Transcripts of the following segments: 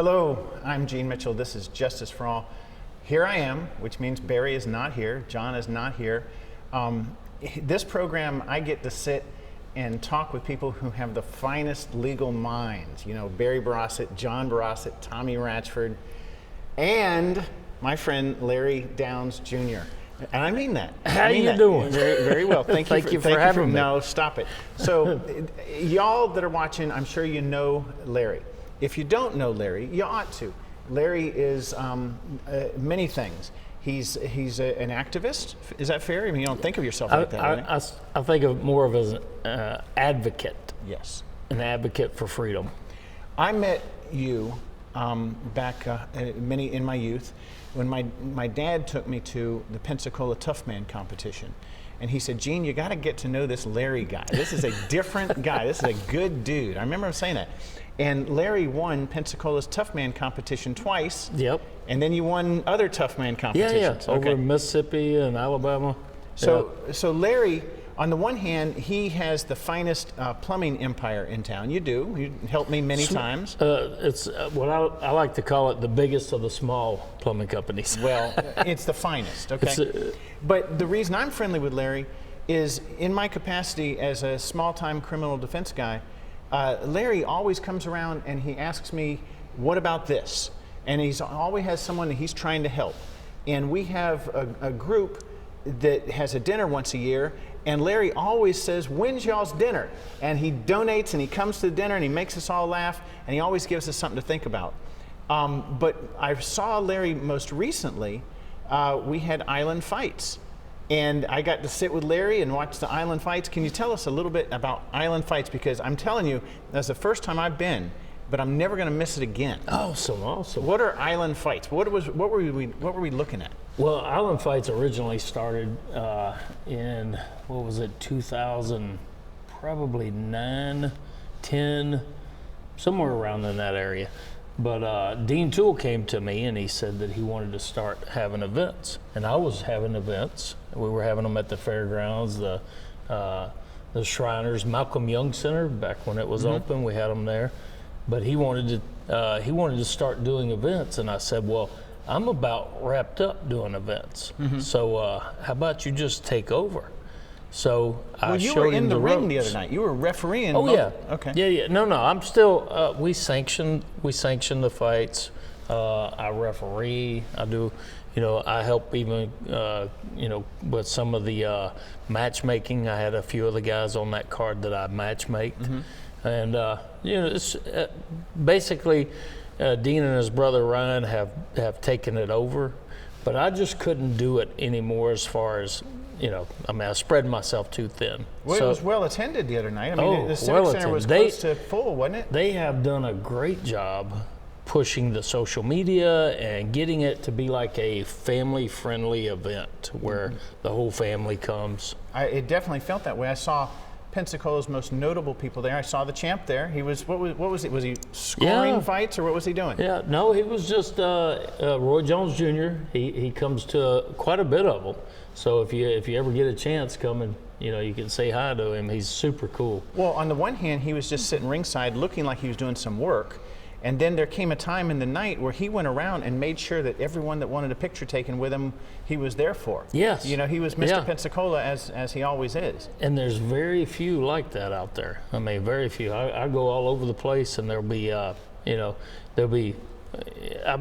Hello, I'm Gene Mitchell. This is Justice for All. Here I am, which means Barry is not here, John is not here. This program, I get to sit and talk with people who have the finest legal minds. You know, Barry Barossett, John Barossett, Tommy Ratchford, and my friend Larry Downs Jr. And I mean that. How you doing? Very, very well. Thank you for having me. No, stop it. So, y'all that are watching, I'm sure you know Larry. If you don't know Larry, you ought to. Larry is many things. He's an activist. Is that fair? I mean, you don't think of yourself like that, right? I think of more of as an advocate. Yes. An advocate for freedom. I met you back in my youth when my dad took me to the Pensacola Tough Man competition. And he said, Gene, you got to get to know this Larry guy. This is a different guy. This is a good dude. I remember him saying that. And Larry won Pensacola's Tough Man competition twice. Yep. And then you won other Tough Man competitions. Yeah. Over in Mississippi and Alabama. So Larry, on the one hand, he has the finest plumbing empire in town. You do. You helped me many times. It's what I like to call it the biggest of the small plumbing companies. Well, it's the finest, okay? But the reason I'm friendly with Larry is in my capacity as a small-time criminal defense guy, Larry always comes around and he asks me, what about this? And he's always has someone that he's trying to help. And we have a group that has a dinner once a year, and Larry always says, when's y'all's dinner? And he donates and he comes to the dinner and he makes us all laugh, and he always gives us something to think about. But I saw Larry most recently, we had Island Fights. And I got to sit with Larry and watch the Island Fights. Can you tell us a little bit about Island Fights? Because I'm telling you, that's the first time I've been, but I'm never going to miss it again. Awesome. What are Island Fights? What were we looking at? Well, Island Fights originally started in, 2000, probably 9, 10, somewhere around in that area. But Dean Toole came to me and he said that he wanted to start having events. And I was having events. We were having them at the fairgrounds, the Shriners, Malcolm Young Center, back when it was open, we had them there. But he wanted to start doing events, and I said, well, I'm about wrapped up doing events. So how about you just take over? So I showed him the ropes. You were in the ring the other night. You were refereeing. Oh yeah. Okay. Yeah. No. I'm still. We sanction the fights. I referee. I do. I help even. With some of the matchmaking. I had a few of the guys on that card that I matchmake, and it's basically Dean and his brother Ryan have taken it over, but I just couldn't do it anymore as far as. I spread myself too thin. Well, it was well attended the other night. I mean, the Civic Center was close to full, wasn't it? They have done a great job pushing the social media and getting it to be like a family-friendly event where the whole family comes. It definitely felt that way. I saw Pensacola's most notable people there. I saw the champ there. He was what was it? Was he scoring fights or what was he doing? Yeah, no, he was just Roy Jones Jr. He comes to quite a bit of them. So if you ever get a chance, come and you can say hi to him. He's super cool. Well, on the one hand, he was just sitting ringside, looking like he was doing some work, and then there came a time in the night where he went around and made sure that everyone that wanted a picture taken with him, he was there for. Yes. He was Mr. Pensacola as he always is. And there's very few like that out there. I mean, very few. I go all over the place, and there'll be I've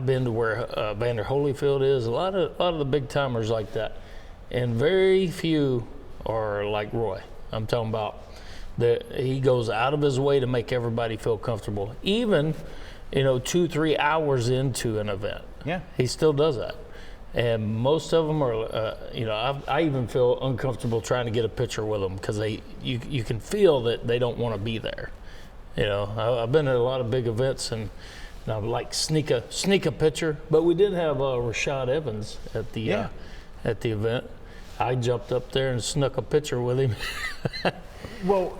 been to where Vander Holyfield is. A lot of the big timers like that. And very few are like Roy. I'm talking about that he goes out of his way to make everybody feel comfortable. Even, 2-3 hours into an event. Yeah. He still does that. And most of them are, I even feel uncomfortable trying to get a picture with them because you can feel that they don't want to be there. I've been at a lot of big events and I would like sneak a picture. But we did have Rashad Evans at the event. I jumped up there and snuck a picture with him. Well,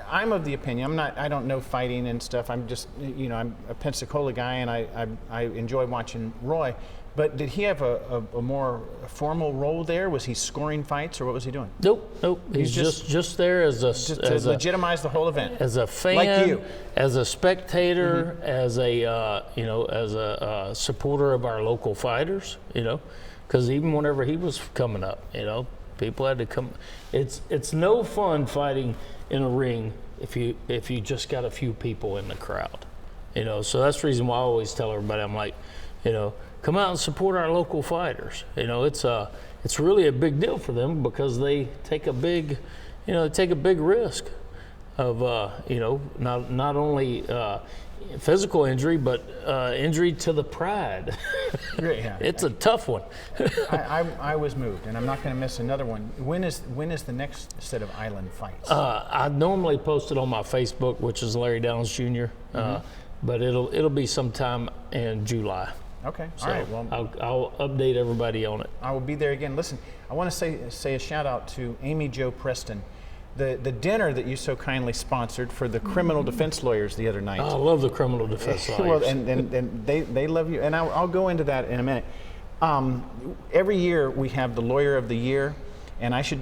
I'm of the opinion. I don't know fighting and stuff. I'm just, I'm a Pensacola guy, and I enjoy watching Roy. But did he have a more formal role there? Was he scoring fights, or what was he doing? Nope. He's just there as a To legitimize the whole event. as a fan, Like you. as a spectator, as a as a supporter of our local fighters. Because even whenever he was coming up, people had to come. It's no fun fighting in a ring if you just got a few people in the crowd. So that's the reason why I always tell everybody, I'm like, come out and support our local fighters. It's really a big deal for them because they take a big, risk of not only physical injury but injury to the pride. Yeah. It's a tough one. I was moved, and I'm not going to miss another one. When is the next set of Island fights? I normally post it on my Facebook, which is Larry Downs Jr. But it'll be sometime in July. Okay. So all right. Well, I'll update everybody on it. I will be there again. Listen, I want to say a shout out to Amy Jo Preston, the dinner that you so kindly sponsored for the criminal defense lawyers the other night. I love the criminal defense lawyers. Well, and they love you, and I'll go into that in a minute. Every year we have the Lawyer of the Year. And I should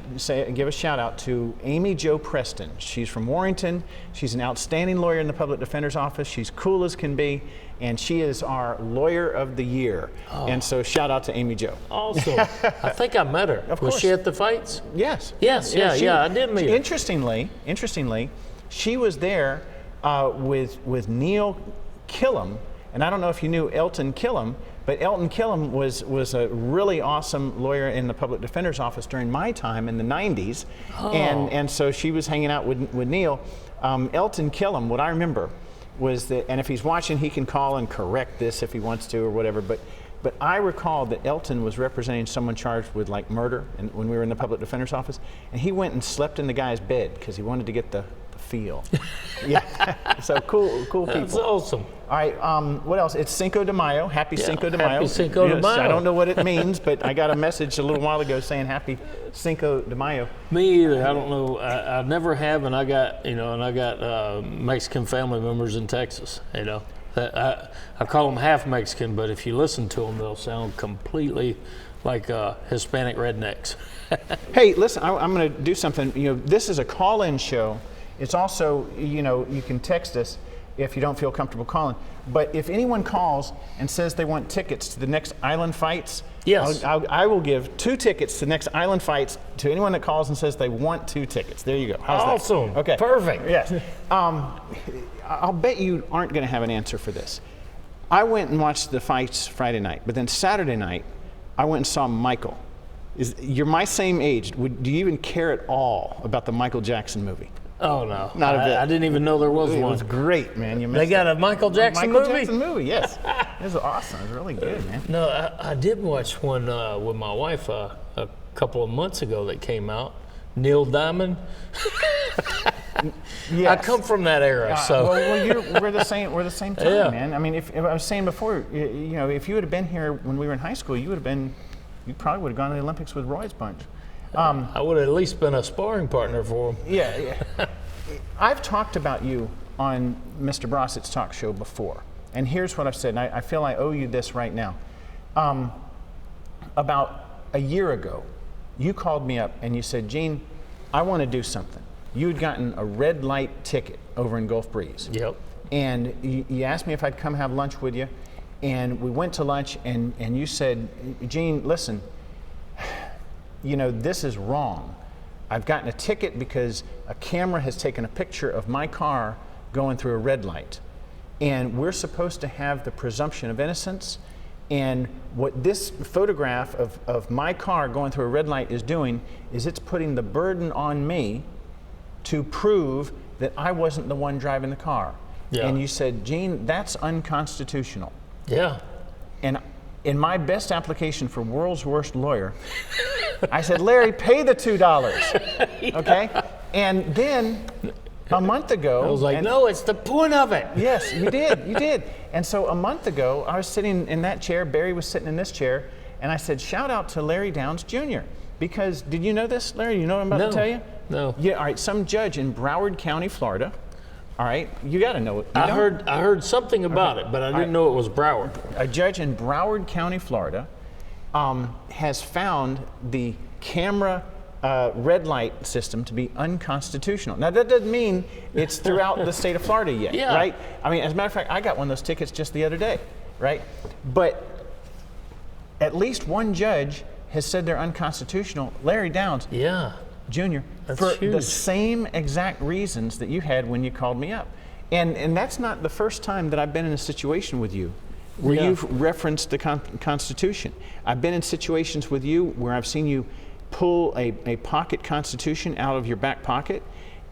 give a shout out to Amy Jo Preston. She's from Warrington. She's an outstanding lawyer in the Public Defender's Office. She's cool as can be, and she is our Lawyer of the Year. Oh. And so shout out to Amy Jo. Awesome. I think I met her. Of course. Was she at the fights? Yes. Yes. Yeah. I did meet her. Interestingly, she was there with Neil Killam, and I don't know if you knew Elton Killam. But Elton Killam was a really awesome lawyer in the Public Defender's Office during my time in the 90s. Oh. And so she was hanging out with Neil. Elton Killam, what I remember was that, and if he's watching, he can call and correct this if he wants to or whatever, but I recall that Elton was representing someone charged with like murder when we were in the Public Defender's Office, and he went and slept in the guy's bed because he wanted to get the feel. Yeah, so cool people. That's awesome. All right, what else? It's Cinco de Mayo. Happy Cinco de Mayo. Happy Cinco de Mayo. I don't know what it means, but I got a message a little while ago saying Happy Cinco de Mayo. Me either. I don't know. I never have, and I got Mexican family members in Texas. I call them half Mexican, but if you listen to them, they'll sound completely like Hispanic rednecks. Hey, listen, I'm going to do something. This is a call-in show. It's also, you can text us if you don't feel comfortable calling. But if anyone calls and says they want tickets to the next Island Fights, yes, I will give 2 tickets to the next Island Fights to anyone that calls and says they want 2 tickets. There you go. How's awesome. That? Okay. Perfect. Yes. I'll bet you aren't going to have an answer for this. I went and watched the fights Friday night, but then Saturday night, I went and saw Michael. You're my same age. Do you even care at all about the Michael Jackson movie? Oh, no. Not a bit. I didn't even know there was one. It was great, man. They got a Michael Jackson movie? Michael Jackson movie, yes. It was awesome. It was really good, man. No, I did watch one with my wife a couple of months ago that came out. Neil Diamond. Yes. I come from that era, so. Well, we're the same. We're the same time, Yeah. man. I mean, if I was saying before, if you would have been here when we were in high school, you probably would have gone to the Olympics with Roy's bunch. I would have at least been a sparring partner for him. Yeah. I've talked about you on Mr. Brossett's talk show before, and here's what I've said, and I feel I owe you this right now. About a year ago, you called me up and you said, Gene, I want to do something. You had gotten a red light ticket over in Gulf Breeze. Yep. And you asked me if I'd come have lunch with you, and we went to lunch, and you said, Gene, listen, this is wrong. I've gotten a ticket because a camera has taken a picture of my car going through a red light. And we're supposed to have the presumption of innocence. And what this photograph of my car going through a red light is doing is it's putting the burden on me to prove that I wasn't the one driving the car. Yeah. And you said, Gene, that's unconstitutional. Yeah. And in my best application for world's worst lawyer, I said, Larry, pay the $2. Yeah. Okay? And then a month ago, I was like, no, it's the point of it. Yes, you did. And so a month ago, I was sitting in that chair, Barry was sitting in this chair, and I said, shout out to Larry Downs Jr. Because, did you know this, Larry? You know what I'm about to tell you? No. Yeah, all right, some judge in Broward County, Florida, All right, you got to know it. I heard something about it, but I didn't know it was Broward. A judge in Broward County, Florida, has found the camera red light system to be unconstitutional. Now, that doesn't mean it's throughout the state of Florida yet, Yeah. right? I mean, as a matter of fact, I got one of those tickets just the other day, right? But at least one judge has said they're unconstitutional. Larry Downs Yeah. Jr. That's for the huge. same exact reasons that you had when you called me up. And that's not the first time that I've been in a situation with you where Yeah. you've referenced the Constitution. I've been in situations with you where I've seen you pull a pocket Constitution out of your back pocket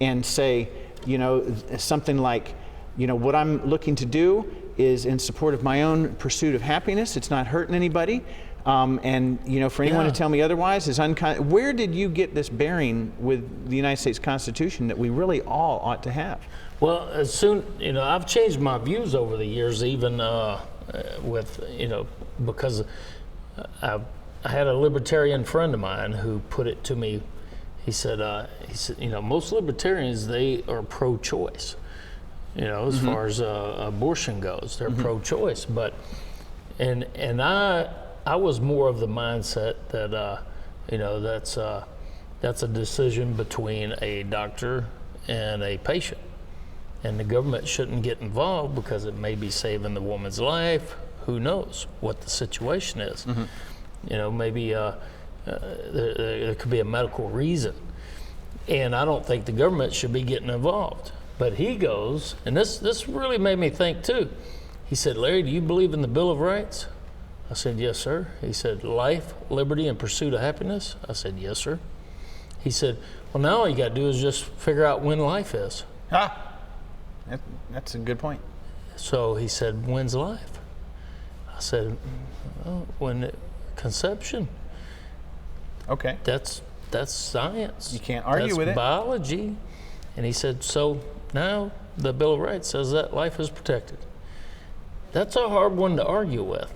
and say, you know, something like, you know, what I'm looking to do is in support of my own pursuit of happiness. It's not hurting anybody. And, you know, for anyone Yeah. to tell me otherwise is where did you get this bearing with the United States Constitution that we really all ought to have? Well, as soon, you know, I've changed my views over the years, even with, you know, because I had a libertarian friend of mine who put it to me. He said, you know, most libertarians, they are pro-choice, you know, as far as abortion goes, they're pro-choice. But, and I was more of the mindset that, you know, that's a decision between a doctor and a patient. And the government shouldn't get involved because it may be saving the woman's life. Who knows what the situation is? You know, maybe there could be a medical reason. And I don't think the government should be getting involved. But he goes, and this really made me think too. He said, Larry, do you believe in the Bill of Rights? I said, yes, sir. He said, life, liberty, and pursuit of happiness? I said, yes, sir. He said, well, now all you got to do is just figure out when life is. That's a good point. So he said, when's life? I said, well, when conception. Okay. That's science. You can't argue That's with it. biology. And he said, so now the Bill of Rights says that life is protected. That's a hard one to argue with.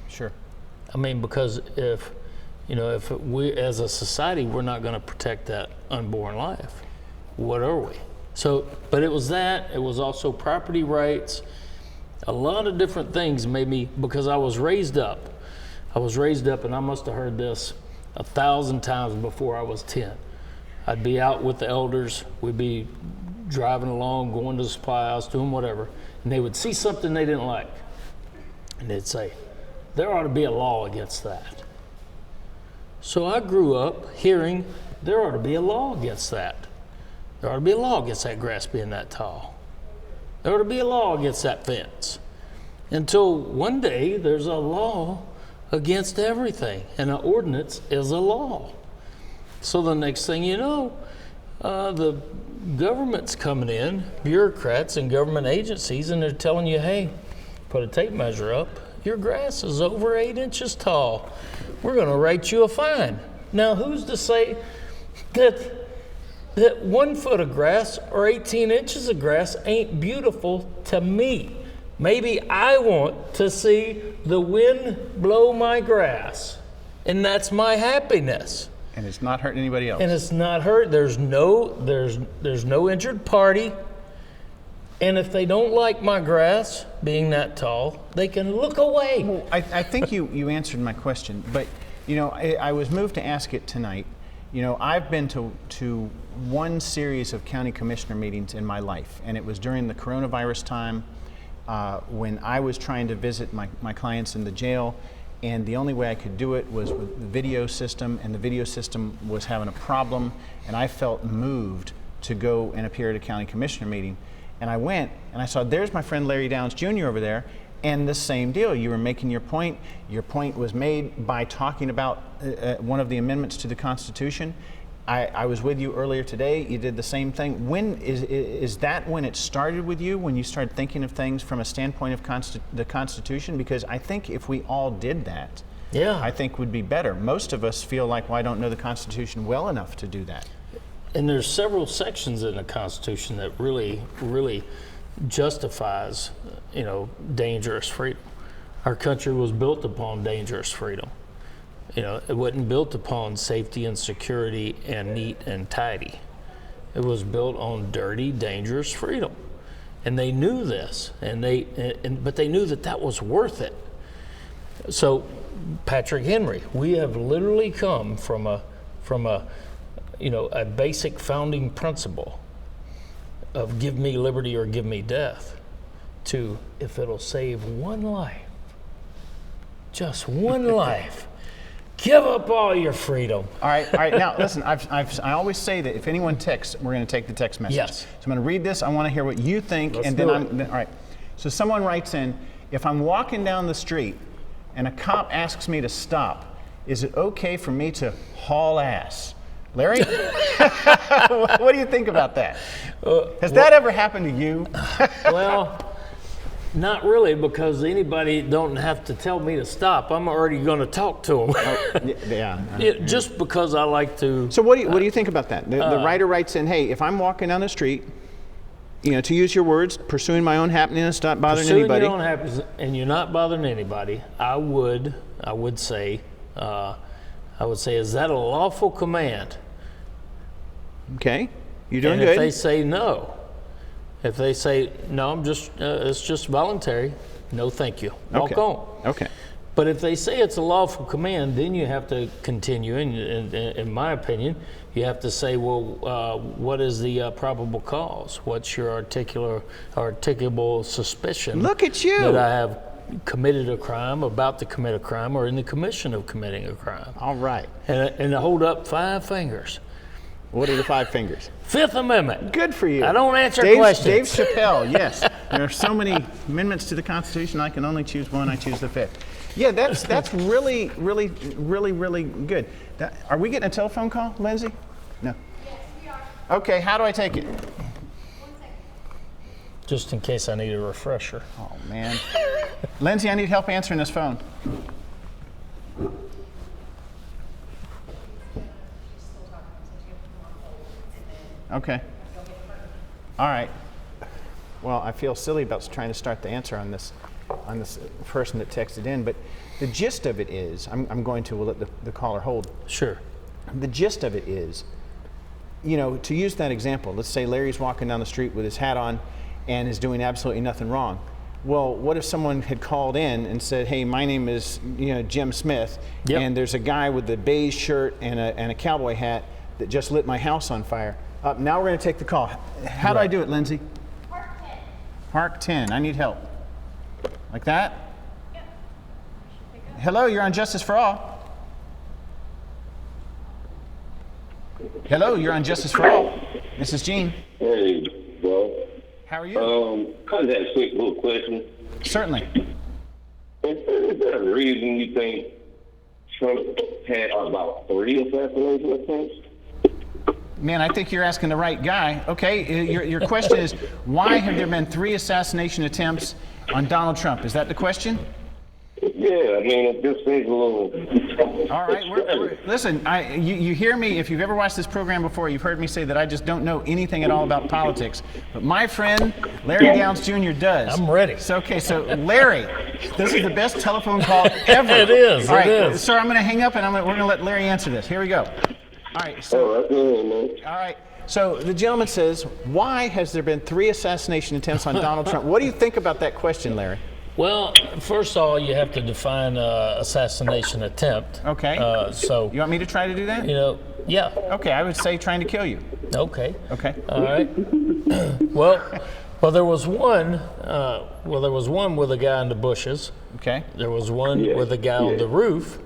Sure. I mean, because if we as a society, we're not going to protect that unborn life, what are we? So, but it was that, it was also property rights, a lot of different things made me, because I was raised up and I must have heard this 1,000 times before I was 10. I'd be out with the elders, we'd be driving along, going to the supply house, doing whatever, and they would see something they didn't like, and they'd say, there ought to be a law against that. So I grew up hearing there ought to be a law against that. There ought to be a law against that grass being that tall. There ought to be a law against that fence. Until one day there's a law against everything, and an ordinance is a law. So the next thing you know, the government's coming in, bureaucrats and government agencies, and they're telling you, hey, put a tape measure up. Your grass is over 8 inches tall. We're going to write you a fine. Now, who's to say that 1 foot of grass or 18 inches of grass ain't beautiful to me? Maybe I want to see the wind blow my grass, and that's my happiness. And it's not hurting anybody else. And it's not hurt. There's no injured party. And if they don't like my grass being that tall, they can look away. Well, I think you answered my question, but you know, I was moved to ask it tonight. You know, I've been to one series of county commissioner meetings in my life, and it was during the coronavirus time when I was trying to visit my clients in the jail, and the only way I could do it was with the video system, and the video system was having a problem, and I felt moved to go and appear at a county commissioner meeting. And I went and I saw, there's my friend Larry Downs Jr. over there, and the same deal. You were making your point. Your point was made by talking about one of the amendments to the Constitution. I was with you earlier today. You did the same thing. When is that when it started with you, when you started thinking of things from a standpoint of the Constitution? Because I think if we all did that, Yeah. I think would be better. Most of us feel like, well, I don't know the Constitution well enough to do that. And there's several sections in the Constitution that really, really justifies, you know, dangerous freedom. Our country was built upon dangerous freedom. You know, it wasn't built upon safety and security and neat and tidy. It was built on dirty, dangerous freedom. And they knew this, but they knew that was worth it. So, Patrick Henry, we have literally come from a basic founding principle of give me liberty or give me death, to if it'll save one life, just one life, give up all your freedom. All right. Now, listen, I always say that if anyone texts, we're going to take the text message. Yes. So I'm going to read this. I want to hear what you think. Let's and do then it. all right. So someone writes in, if I'm walking down the street and a cop asks me to stop, is it okay for me to haul ass? Larry? What do you think about that? Has that ever happened to you? Well, not really, because anybody don't have to tell me to stop. I'm already going to talk to them. Yeah. Just because I like to. So what do you think about that? The writer writes in, hey, if I'm walking down the street, to use your words, pursuing my own happiness, not bothering anybody. Your own happiness, and you're not bothering anybody, I would say, is that a lawful command? Okay, you're doing and good. If they say no, I'm just, it's just voluntary, no thank you, walk on. Okay. But if they say it's a lawful command, then you have to continue, and in my opinion, you have to say, well, what is the probable cause? What's your articulable suspicion? Look at you. That I have committed a crime, about to commit a crime, or in the commission of committing a crime. All right. And I hold up 5 fingers. What are the 5 fingers? Fifth Amendment. Good for you. I don't answer Dave questions. Chappelle, yes. There are so many amendments to the Constitution, I can only choose one, I choose the 5th. Yeah, that's really, really, really, really good. Are we getting a telephone call, Lindsay? No. Yes, we are. Okay, how do I take it? 1 second. Just in case I need a refresher. Oh, man. Lindsay, I need help answering this phone. Okay. All right. Well, I feel silly about trying to start the answer on this person that texted in, but the gist of it is, we'll let the caller hold. Sure. The gist of it is, to use that example, let's say Larry's walking down the street with his hat on and is doing absolutely nothing wrong. Well, what if someone had called in and said, hey, my name is Jim Smith, and there's a guy with a beige shirt and a cowboy hat that just lit my house on fire. Now we're going to take the call. How do I do it, Lindsay? Park 10. Park 10. I need help. Like that? Yep. Hello, you're on Justice for All. Hello, you're on Justice for All. This is Gene. Hey, bro. How are you? I just had a quick little question. Certainly. Is there a reason you think Trump had about 3 assassination attempts? Man, I think you're asking the right guy. Okay, your question is, why have there been 3 assassination attempts on Donald Trump? Is that the question? Yeah, I mean, it just seems a little... All right, listen, you hear me, if you've ever watched this program before, you've heard me say that I just don't know anything at all about politics. But my friend, Larry Downs Jr. does. I'm ready. So Larry, this is the best telephone call ever. It is, All right, it is. sir, I'm going to hang up and we're going to let Larry answer this. Here we go. All right, so... All right. So the gentleman says, why has there been 3 assassination attempts on Donald Trump? What do you think about that question, Larry? Well, first of all, you have to define assassination attempt. Okay. So You want me to try to do that? Yeah. Okay, I would say trying to kill you. Okay. Okay. All right. Well, there was one. There was one with a guy in the bushes. Okay. There was one with a guy on the roof.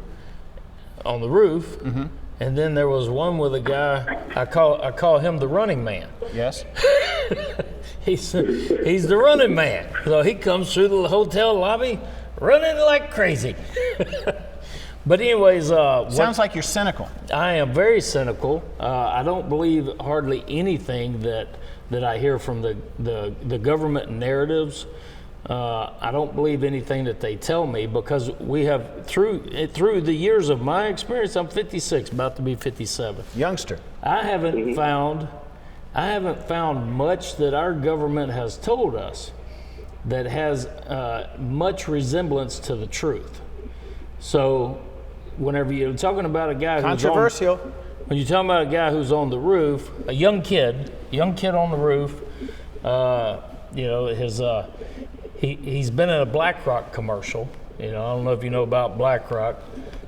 Mm-hmm. And then there was one with a guy. I call him the running man. Yes. He's the running man. So he comes through the hotel lobby running like crazy. But anyways, Sounds like you're cynical. I am very cynical. I don't believe hardly anything that I hear from the government narratives. I don't believe anything that they tell me, because we have through the years of my experience. I'm 56, about to be 57. Youngster. I haven't found much that our government has told us that has much resemblance to the truth. So, whenever you're talking about a guy Controversial. when you're talking about a guy who's on the roof, a young kid on the roof, you know, he's been in a BlackRock commercial. You know, I don't know if you know about BlackRock.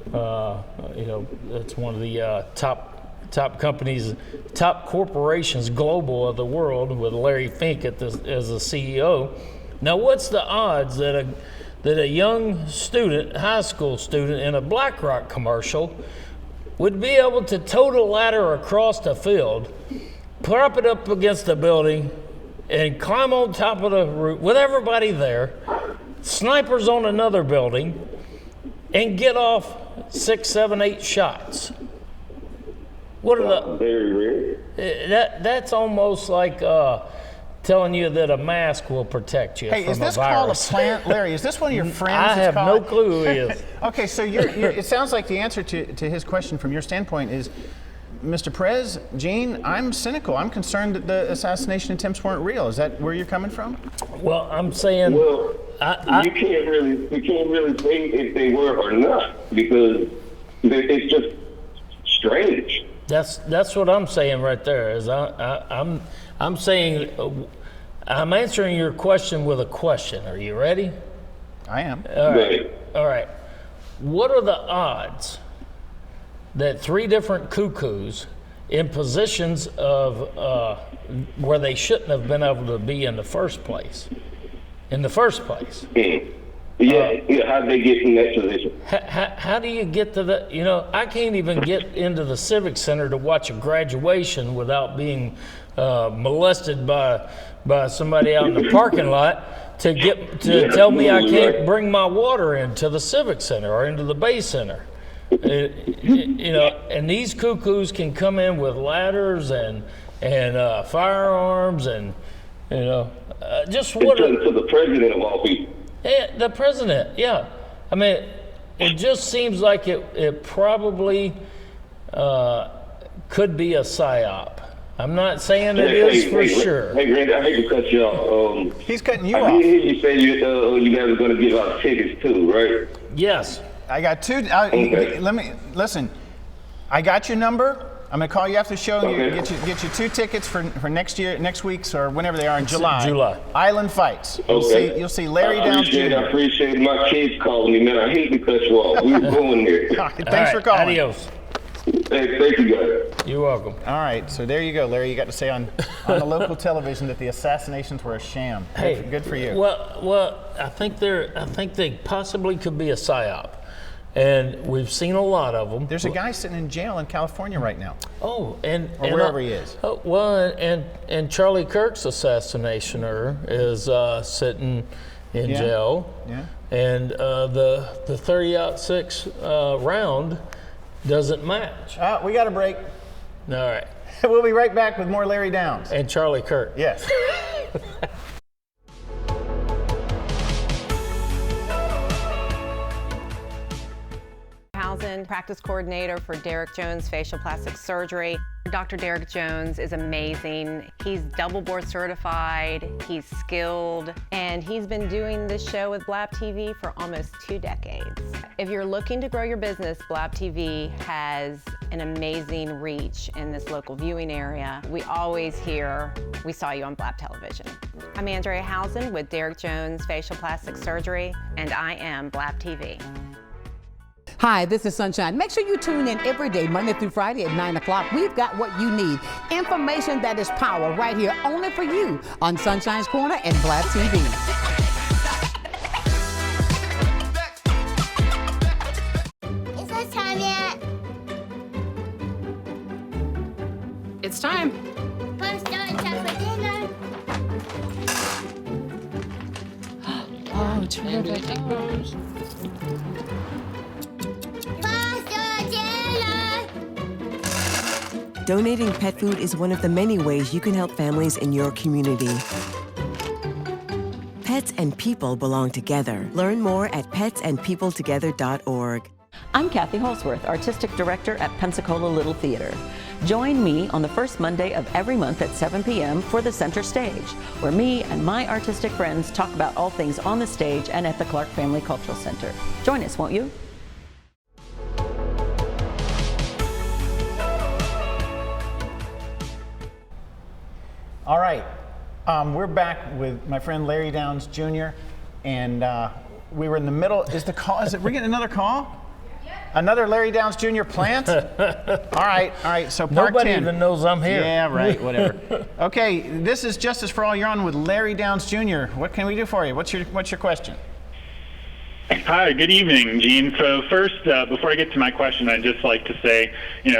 You know, it's one of the top companies, top corporations global of the world, with Larry Fink as the CEO. Now, what's the odds that a young student, high school student, in a BlackRock commercial would be able to tow the ladder across the field, prop it up against the building, and climb on top of the roof with everybody there, snipers on another building, and get off 6, 7, 8 shots? What are the Very rare. That's almost like telling you that a mask will protect you Hey, from is this a called a virus. plant, Larry? Is this one of your friends? I that's have no called- clue who he is. Okay, so it sounds like the answer to his question from your standpoint is, Mr. Perez, Gene, I'm cynical. I'm concerned that the assassination attempts weren't real. Is that where you're coming from? Well, I'm saying, Well, I- you can't really say if they were or not, because it's just strange. that's what I'm saying right there. Is I'm saying, I'm answering your question with a question. Are you ready? I am. All right. What are the odds that 3 different cuckoos in positions of where they shouldn't have been able to be in the first place? Yeah, how'd they get in that position? How do you get to the, you know, I can't even get into the Civic Center to watch a graduation without being molested by somebody out in the parking lot to tell me I can't bring my water into the Civic Center or into the Bay Center. You know, and these cuckoos can come in with ladders and firearms and, you know, just what To the president of all people. Yeah, the president, yeah. I mean, it just seems like it probably could be a psyop. I'm not saying it is for sure. Hey, Randy, I hate to cut you off. He's cutting you I off. did hear you say you guys are going to give out tickets too, right? Yes. I got 2. Okay. Let me listen. I got your number. I'm gonna call you after the show and Okay. get you 2 tickets for next week's or whenever they are in July. July. Island Fights. Okay. You'll see Larry I Downs appreciate it. I Jr. appreciate it. My kids calling me, man. I hate to cut you off. We were going there. All right, thanks All for right, calling. Adios. Hey, thank you, guys. You're welcome. All right, so there you go, Larry. You got to say on the local television that the assassinations were a sham. Hey, Good for you. Well, I think they possibly could be a psyop, and we've seen a lot of them. There's a guy sitting in jail in California right now. Oh, and wherever he is. Oh, well, and Charlie Kirk's assassinationer is sitting in jail. Yeah. And the 30-06 round doesn't match. We got a break. All right. We'll be right back with more Larry Downs. And Charlie Kirk. Yes. Practice coordinator for Derek Jones Facial Plastic Surgery. Dr. Derek Jones is amazing. He's double board certified, he's skilled, and he's been doing this show with Blab TV for almost 2 decades. If you're looking to grow your business, Blab TV has an amazing reach in this local viewing area. We always hear, we saw you on Blab Television. I'm Andrea Housen with Derek Jones Facial Plastic Surgery, and I am Blab TV. Hi, this is Sunshine. Make sure you tune in every day, Monday through Friday at 9 o'clock. We've got what you need. Information that is power right here only for you on Sunshine's Corner and Blab TV. Is it time yet? It's time. Let's start time for dinner. Oh, terrific. Faster dinner. Donating pet food is one of the many ways you can help families in your community. Pets and people belong together. Learn more at petsandpeopletogether.org. I'm Kathy Holsworth, Artistic Director at Pensacola Little Theater. Join me on the first Monday of every month at 7 p.m. for the Center Stage, where me and my artistic friends talk about all things on the stage and at the Clark Family Cultural Center. Join us, won't you? All right. We're back with my friend Larry Downs Jr. And we were in the middle. Is it? We getting another call? Another Larry Downs Jr. plant? All right. So Park Nobody 10. even knows I'm here. Yeah, right. Whatever. Okay. This is Justice for All. You're on with Larry Downs Jr. What can we do for you? What's your question? Hi, good evening, Gene. So first, before I get to my question, I'd just like to say,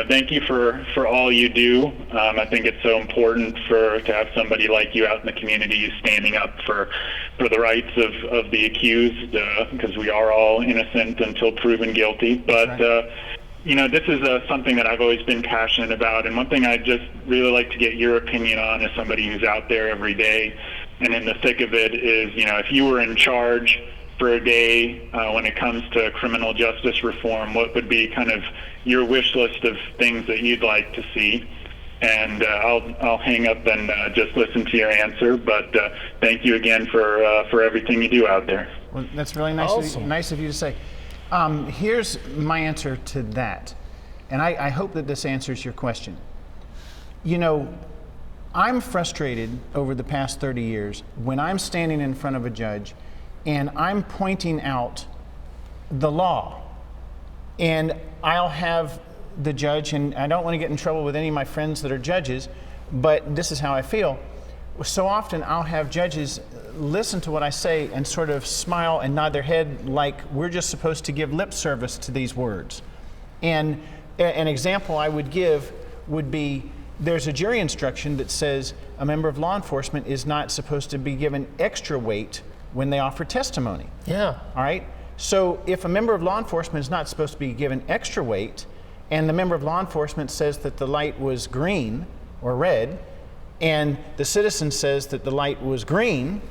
thank you for all you do. I think it's so important to have somebody like you out in the community standing up for the rights of the accused, because we are all innocent until proven guilty. But this is something that I've always been passionate about, and one thing I'd just really like to get your opinion on as somebody who's out there every day and in the thick of it is, if you were in charge for a day when it comes to criminal justice reform, what would be kind of your wish list of things that you'd like to see? And I'll hang up and just listen to your answer. But thank you again for everything you do out there. Well, that's really nice. Awesome. Nice of you to say. Here's my answer to that, and I hope that this answers your question. I'm frustrated over the past 30 years when I'm standing in front of a judge and I'm pointing out the law, and I'll have the judge, and I don't want to get in trouble with any of my friends that are judges, but this is how I feel. So often I'll have judges listen to what I say and sort of smile and nod their head like we're just supposed to give lip service to these words. And an example I would give would be, there's a jury instruction that says a member of law enforcement is not supposed to be given extra weight when they offer testimony. Yeah. All right? So if a member of law enforcement is not supposed to be given extra weight, and the member of law enforcement says that the light was green or red, and the citizen says that the light was green,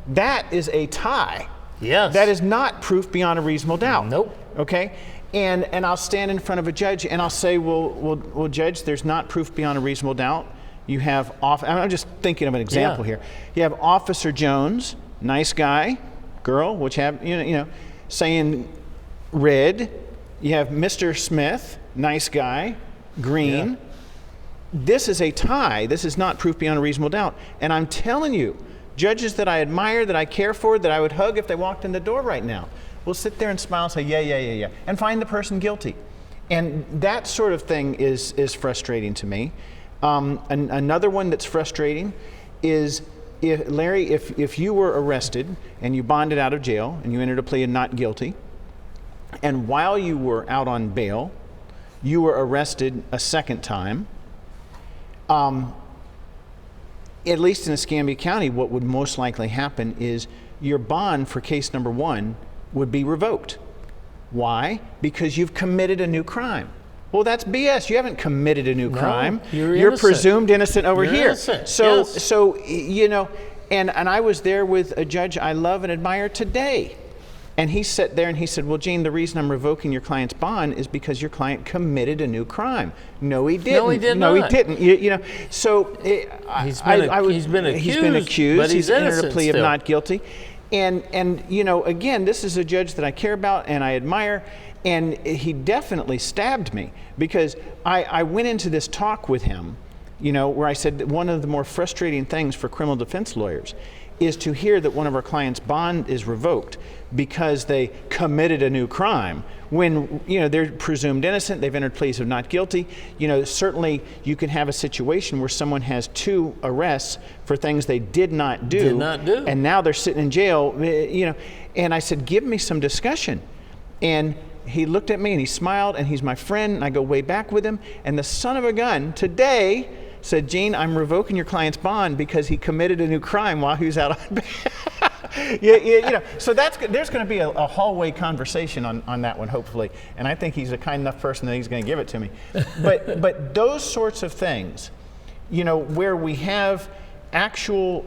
that is a tie. Yes. That is not proof beyond a reasonable doubt. Nope. Okay? And I'll stand in front of a judge and I'll say, well, Judge, there's not proof beyond a reasonable doubt. You have, I'm just thinking of an example here. You have Officer Jones, nice guy, girl, which have, saying red. You have Mr. Smith, nice guy, green. Yeah. This is a tie. This is not proof beyond a reasonable doubt. And I'm telling you, judges that I admire, that I care for, that I would hug if they walked in the door right now, will sit there and smile and say, yeah, and find the person guilty. And that sort of thing is frustrating to me. Another one that's frustrating is, Larry, if you were arrested and you bonded out of jail and you entered a plea of not guilty, and while you were out on bail, you were arrested a second time, at least in Escambia County, what would most likely happen is your bond for case number 1 would be revoked. Why? Because you've committed a new crime. Well, that's BS. You haven't committed a new crime. You're presumed innocent over here. Innocent. So and I was there with a judge I love and admire today. And he sat there and he said, well, Gene, the reason I'm revoking your client's bond is because your client committed a new crime. No, he didn't. No, he did not. No, he didn't. So he's been accused, but he's entered a plea still. of not guilty. And again, this is a judge that I care about and I admire. And he definitely stabbed me because I went into this talk with him, where I said that one of the more frustrating things for criminal defense lawyers is to hear that one of our clients' bond is revoked because they committed a new crime when they're presumed innocent, they've entered pleas of not guilty. Certainly you can have a situation where someone has 2 arrests for things they did not do, and now they're sitting in jail. And I said, give me some discussion. And he looked at me and he smiled, and he's my friend, and I go way back with him. And the son of a gun today said, Gene, I'm revoking your client's bond because he committed a new crime while he was out on bail. So there's going to be a hallway conversation on that one, hopefully. And I think he's a kind enough person that he's going to give it to me. But those sorts of things, where we have actual,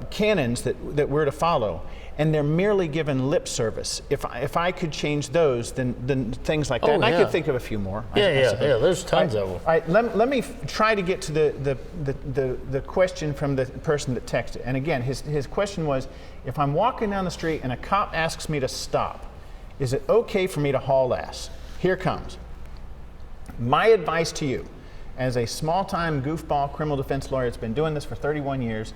canons that we're to follow, and they're merely given lip service. If I could change those, then things like that. And I could think of a few more. Yeah. There's tons of them. All right, let me try to get to the question from the person that texted. And again, his question was, if I'm walking down the street and a cop asks me to stop, is it okay for me to haul ass? Here comes. My advice to you as a small-time goofball criminal defense lawyer that's been doing this for 31 years,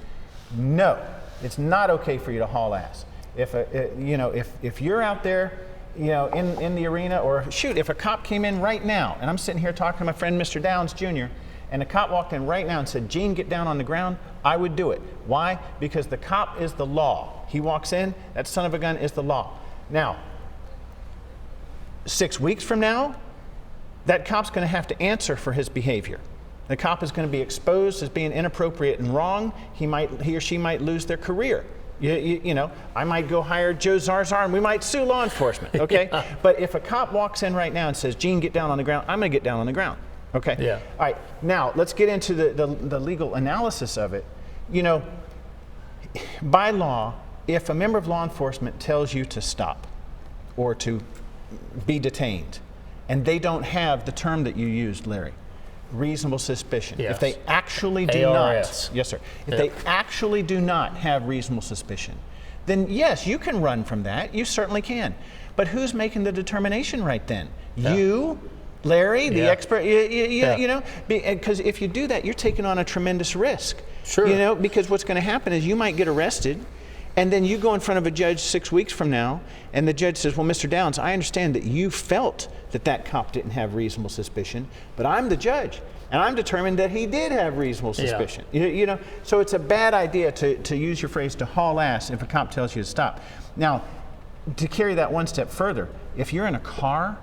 no, it's not okay for you to haul ass. If you're out there, in the arena, or shoot, if a cop came in right now, and I'm sitting here talking to my friend Mr. Downs Jr., and a cop walked in right now and said, Gene, get down on the ground, I would do it. Why? Because the cop is the law. He walks in, that son of a gun is the law. Now, 6 weeks from now, that cop's going to have to answer for his behavior. The cop is going to be exposed as being inappropriate and wrong. He or she might lose their career. I might go hire Joe Zarzar and we might sue law enforcement, okay? Yeah. But if a cop walks in right now and says, Gene, get down on the ground, I'm going to get down on the ground, okay? Yeah. All right, now let's get into the legal analysis of it. By law, if a member of law enforcement tells you to stop or to be detained, and they don't have the term that you used, Larry, reasonable suspicion. Yes. If they actually do ARS. not, yes, sir. If they actually do not have reasonable suspicion, then yes, you can run from that. You certainly can. But who's making the determination right then? Yeah. You, Larry, the expert. Because if you do that, you're taking on a tremendous risk. Sure. Because what's going to happen is you might get arrested. And then you go in front of a judge 6 weeks from now, and the judge says, well, Mr. Downs, I understand that you felt that cop didn't have reasonable suspicion, but I'm the judge, and I'm determined that he did have reasonable suspicion. Yeah. So it's a bad idea to use your phrase to haul ass if a cop tells you to stop. Now, to carry that one step further, if you're in a car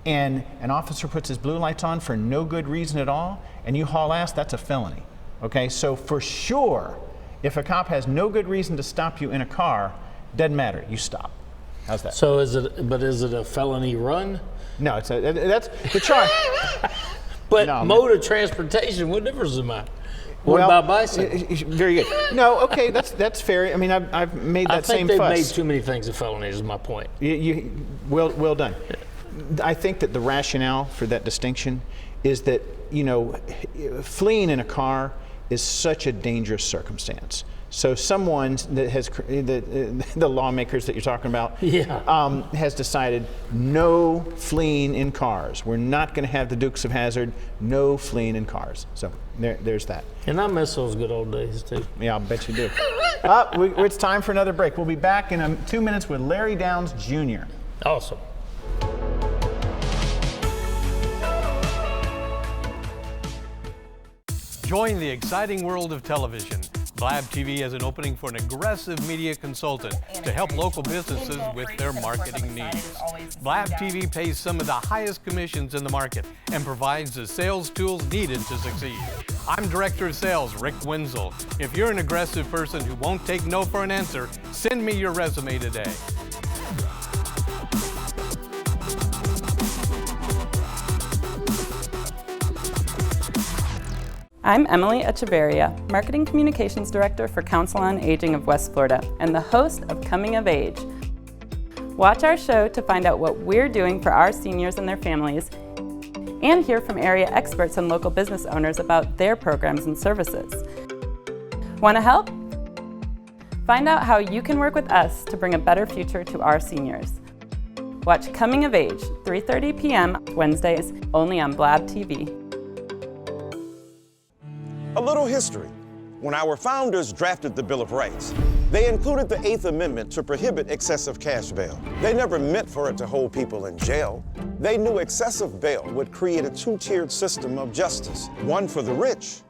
and an officer puts his blue lights on for no good reason at all, and you haul ass, that's a felony. Okay, so for sure, if a cop has no good reason to stop you in a car, doesn't matter, you stop. How's that? So is it a felony run? No, that's the charge. But no, mode of transportation, what difference am I? What about bicycle? Very good. No, okay, that's fair. I mean, I've made that same fuss. I think they've made too many things a felony, is my point. Well done. I think that the rationale for that distinction is that, fleeing in a car is such a dangerous circumstance. So someone that has, the lawmakers that you're talking about, has decided no fleeing in cars. We're not going to have the Dukes of Hazzard, no fleeing in cars. So there's that. And I miss those good old days too. Yeah, I'll bet you do. It's time for another break. We'll be back in 2 minutes with Larry Downs Jr. Awesome. Join the exciting world of television. Blab TV has an opening for an aggressive media consultant to help local businesses with their marketing needs. Blab TV pays some of the highest commissions in the market and provides the sales tools needed to succeed. I'm Director of Sales, Rick Wenzel. If you're an aggressive person who won't take no for an answer, send me your resume today. I'm Emily Echeverria, Marketing Communications Director for Council on Aging of West Florida and the host of Coming of Age. Watch our show to find out what we're doing for our seniors and their families and hear from area experts and local business owners about their programs and services. Want to help? Find out how you can work with us to bring a better future to our seniors. Watch Coming of Age, 3:30 p.m. Wednesdays, only on Blab TV. A little history. When our founders drafted the Bill of Rights, they included the 8th Amendment to prohibit excessive cash bail. They never meant for it to hold people in jail. They knew excessive bail would create a two-tiered system of justice, one for the rich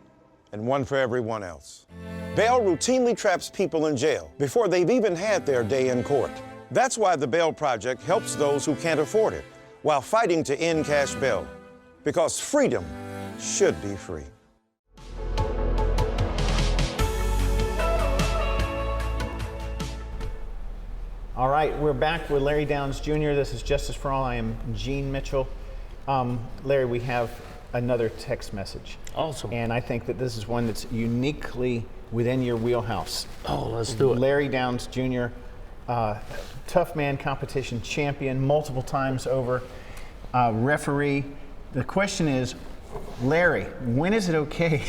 and one for everyone else. Bail routinely traps people in jail before they've even had their day in court. That's why the Bail Project helps those who can't afford it while fighting to end cash bail, because freedom should be free. All right, we're back with Larry Downs Jr. This is Justice for All. I am Gene Mitchell. Larry, we have another text message. Awesome. And I think that this is one that's uniquely within your wheelhouse. Oh, let's do it. Larry Downs Jr., tough man competition champion multiple times over, referee. The question is, Larry, when is it okay?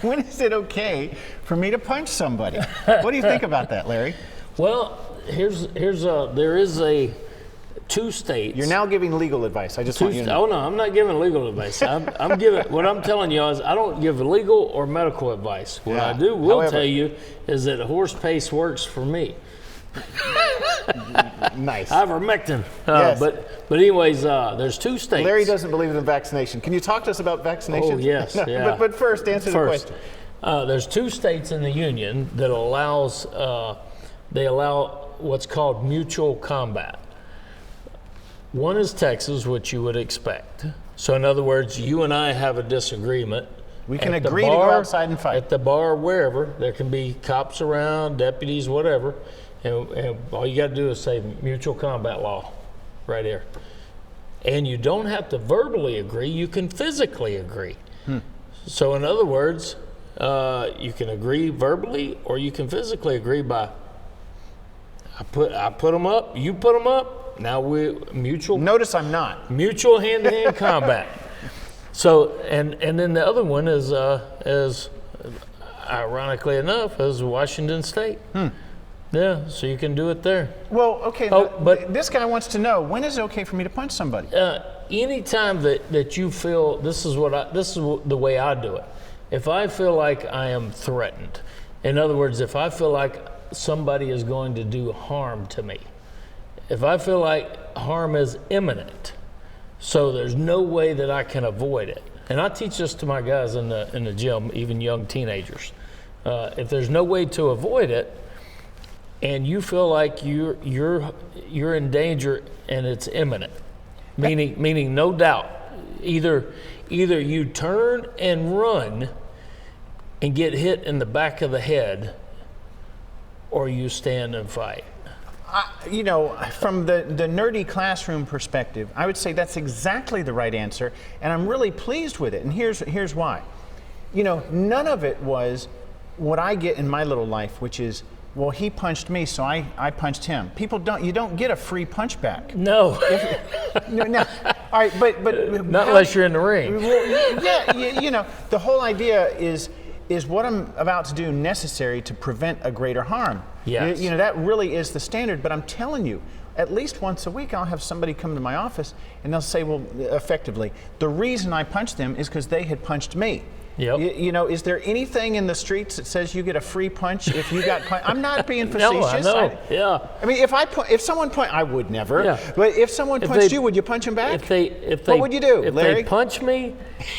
When is it okay for me to punch somebody? What do you think about that, Larry? Well, there is a 2 states. You're now giving legal advice. I just want you to know. Oh no, I'm not giving legal advice. I'm giving. What I'm telling you is, I don't give legal or medical advice. What I will tell you is that horse pace works for me. Nice. Ivermectin. Yes. But anyways, there's 2 states. Larry doesn't believe in vaccination. Can you talk to us about vaccination? Oh yes. No, Yeah. But first, answer the question. There's 2 states in the union that allows they allow what's called mutual combat. One is Texas, which you would expect. So in other words, you and I have a disagreement. We can agree to go outside and fight. At the bar, wherever. There can be cops around, deputies, whatever. And all you got to do is say mutual combat law right here. And you don't have to verbally agree. You can physically agree. So in other words, you can agree verbally, or you can physically agree by I put them up, you put them up. Now we mutual. Notice I'm not. Mutual hand-to-hand combat. So and then the other one is ironically enough, is Washington State. Yeah, so you can do it there. Well, okay, but this guy wants to know, when is it okay for me to punch somebody? Anytime that you feel, this is the way I do it. If I feel like I am threatened, in other words, if I feel like somebody is going to do harm to me, if I feel like harm is imminent, so there's no way that I can avoid it. And I teach this to my guys in the gym, even young teenagers. If there's no way to avoid it, and you feel like you're in danger and it's imminent, meaning no doubt, either you turn and run and get hit in the back of the head, or you stand and fight. From the nerdy classroom perspective, I would say that's exactly the right answer, and I'm really pleased with it. And here's why. None of it was what I get in my little life, which is, well, he punched me, so I punched him. You don't get a free punch back. No. No. All right, but not unless you're in the ring. Yeah, the whole idea is what I'm about to do necessary to prevent a greater harm? Yes. That really is the standard. But I'm telling you, at least once a week, I'll have somebody come to my office and they'll say, well, effectively, the reason I punched them is because they had punched me. Yep. Is there anything in the streets that says you get a free punch if you got punched? I'm not being facetious. No, I know. Yeah. I mean, if someone punched, I would never. Yeah. But if someone punched you, would you punch him back? What would you do, if Larry? They punch me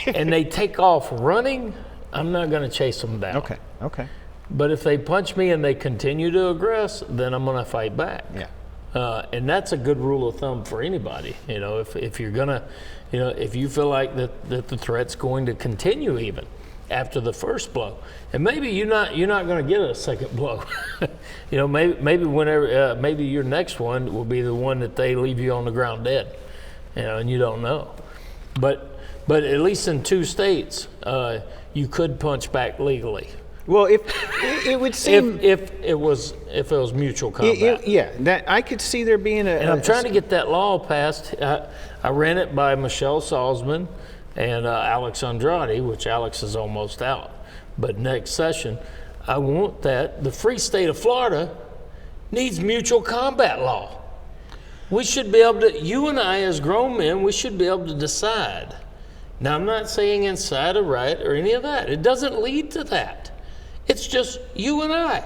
and they take off running, I'm not going to chase them down. Okay. But if they punch me and they continue to aggress, then I'm going to fight back. Yeah. And that's a good rule of thumb for anybody. If you're gonna, if you feel like that the threat's going to continue even after the first blow, and maybe you're not going to get a second blow. Maybe whenever maybe your next one will be the one that they leave you on the ground dead. And you don't know. But at least in 2 states, you could punch back legally. Well, if it would seem if it was mutual combat, that I could see there being and I'm trying to get that law passed. I ran it by Michelle Salzman and Alex Andrade, which Alex is almost out. But next session, I want that the free state of Florida needs mutual combat law. We should be able to. You and I, as grown men, we should be able to decide. Now, I'm not saying inside a right or any of that. It doesn't lead to that. It's just you and I.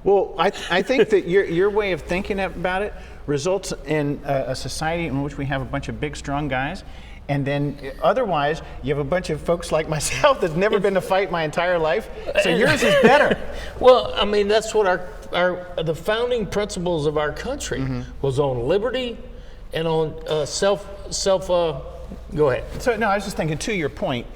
Well, I think that your way of thinking about it results in a society in which we have a bunch of big, strong guys, and then otherwise you have a bunch of folks like myself that's never been to fight my entire life. So yours is better. Well, I mean, that's what the founding principles of our country was on liberty and on self. Go ahead. So no, I was just thinking, to your point,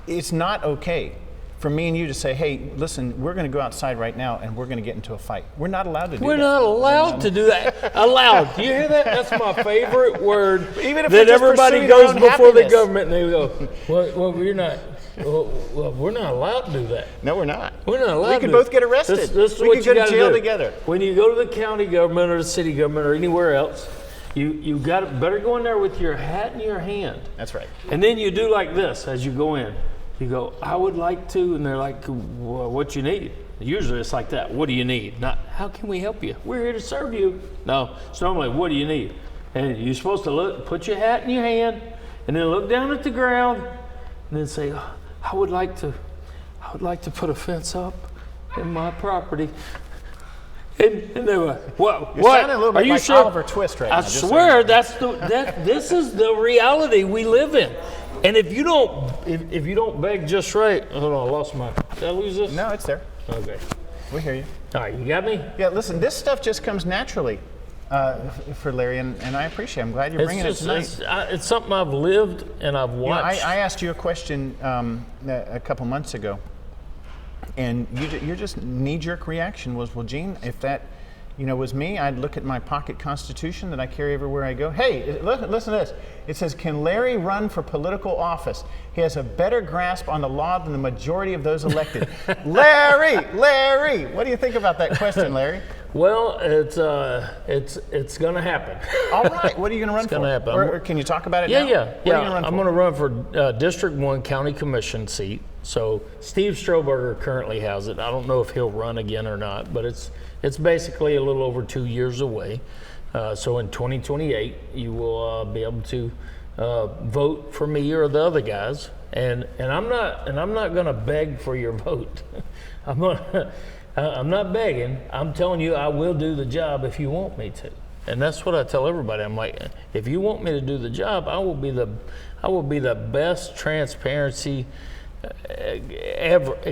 it's not okay for me and you to say, hey, listen, we're going to go outside right now and we're going to get into a fight. We're not allowed to do that. We're not allowed to do that. Allowed. Do you hear that? That's my favorite word. Even if that everybody goes before the happiness. Government and they go, well, we're not. Well, we're not allowed to do that. No, we're not. We're not allowed. We could both get arrested. This is we what could you go to jail do. together. When you go to the county government or the city government or anywhere else, you better go in there with your hat in your hand. That's right. And then you do like this as you go in. You go, I would like to, and they're like, well, what you need? Usually it's like that. What do you need? Not, how can we help you? We're here to serve you. No, it's normally, what do you need? And you're supposed to look, put your hat in your hand, and then look down at the ground, and then say, oh, I would like to put a fence up in my property. And they were, what? You're sounding a little bit Are you like sure? Oliver Twist right now. I swear, this is the reality we live in. And if you don't beg just right, hold on, I lost my. Did I lose this? No, it's there. Okay. We hear you. All right, you got me? Yeah, listen, this stuff just comes naturally for Larry, and I appreciate it. I'm glad you're bringing it tonight. It's something I've lived and I've watched. You know, I asked you a question a couple months ago, and your just knee-jerk reaction was, well, Gene, if that was me, I'd look at my pocket constitution that I carry everywhere I go. Hey, listen to this. It says, can Larry run for political office? He has a better grasp on the law than the majority of those elected. Larry, what do you think about that question, Larry? Well, it's going to happen. All right, what are you going to run for? It's going to happen. Or can you talk about it now? Yeah. What are you going to run for? I'm going to run for District 1 County Commission seat. So Steve Strohberger currently has it. I don't know if he'll run again or not, but it's basically a little over 2 years away. So in 2028, you will be able to vote for me or the other guys. And I'm not going to beg for your vote. I'm not begging. I'm telling you, I will do the job if you want me to. And that's what I tell everybody. I'm like, if you want me to do the job, I will be the best transparency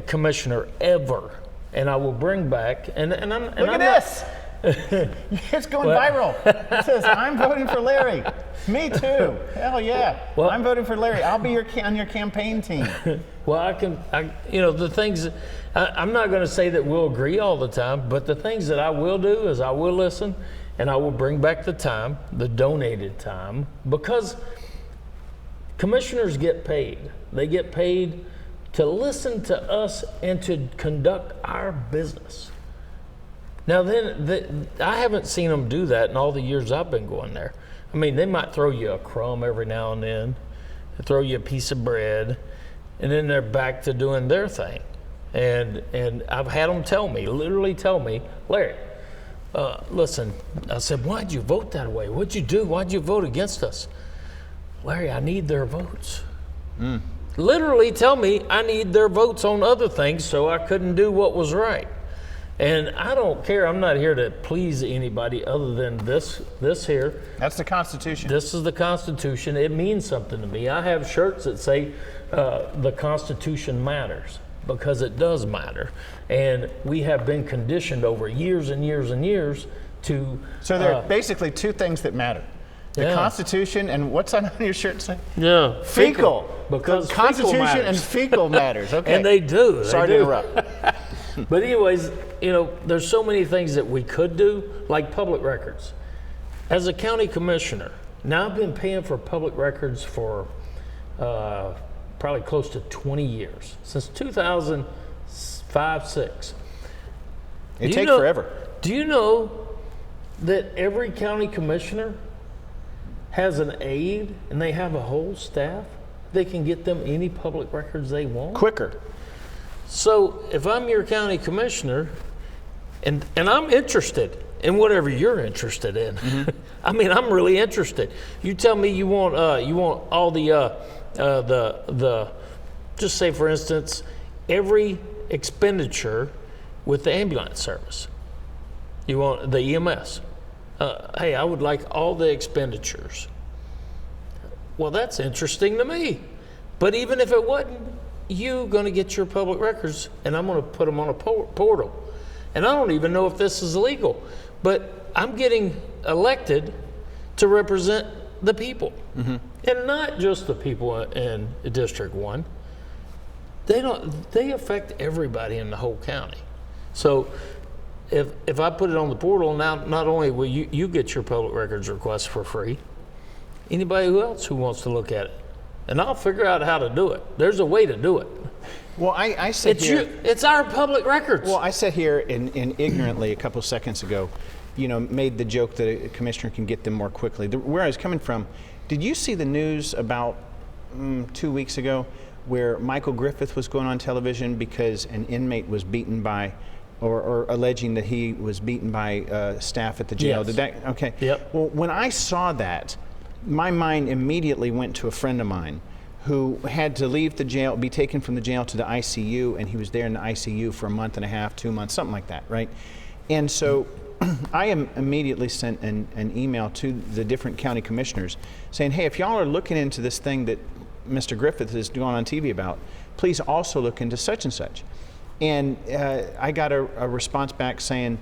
commissioner ever. And I will bring back. And I'm look at this. It's going viral. It says, I'm voting for Larry. Me too. Hell yeah. Well, I'm voting for Larry. I'll be on your campaign team. Well, the things, I'm not going to say that we'll agree all the time, but the things that I will do is I will listen and I will bring back the time, the donated time, because commissioners get paid. They get paid to listen to us and to conduct our business. Now I haven't seen them do that in all the years I've been going there. I mean, they might throw you a crumb every now and then, throw you a piece of bread, and then they're back to doing their thing. And I've had them literally tell me, Larry, listen, I said, why'd you vote that way? What'd you do? Why'd you vote against us? Larry, I need their votes. Literally tell me I need their votes on other things so I couldn't do what was right. And I don't care. I'm not here to please anybody other than this here. That's the Constitution. This is the Constitution. It means something to me. I have shirts that say the Constitution matters, because it does matter. And we have been conditioned over years and years and years to... So there are basically two things that matter. The Constitution and what's on your shirt say? Yeah. Fecal. Because the Constitution fecal and fecal matters. Okay. And they do. Sorry to interrupt. But anyways, there's so many things that we could do, like public records. As a county commissioner, now I've been paying for public records for probably close to 20 years, since 2005-06. It takes forever. Do you know that every county commissioner has an aide and they have a whole staff? They can get them any public records they want. Quicker. So if I'm your county commissioner, and I'm interested in whatever you're interested in, I mean, I'm really interested. You tell me you want all the just say for instance, every expenditure with the ambulance service. You want the EMS. Hey, I would like all the expenditures. Well, that's interesting to me. But even if it wasn't, you're going to get your public records, and I'm going to put them on a portal. And I don't even know if this is legal, but I'm getting elected to represent the people, and not just the people in District 1. They affect everybody in the whole county. So if I put it on the portal, now not only will you get your public records request for free, anybody else who wants to look at it. And I'll figure out how to do it. There's a way to do it. Well, I said it's our public records. Well, I said here in ignorantly a couple seconds ago, made the joke that a commissioner can get them more quickly. Where I was coming from, did you see the news about 2 weeks ago where Michael Griffith was going on television because an inmate was beaten by or alleging that he was beaten by staff at the jail. Yes. Did that? Okay. Yep. Well, when I saw that, my mind immediately went to a friend of mine who had to leave the jail, be taken from the jail to the ICU, and he was there in the ICU for a month and a half, 2 months, something like that, right? And so I immediately sent an email to the different county commissioners saying, hey, if y'all are looking into this thing that Mr. Griffith is going on TV about, please also look into such and such. And I got a response back saying,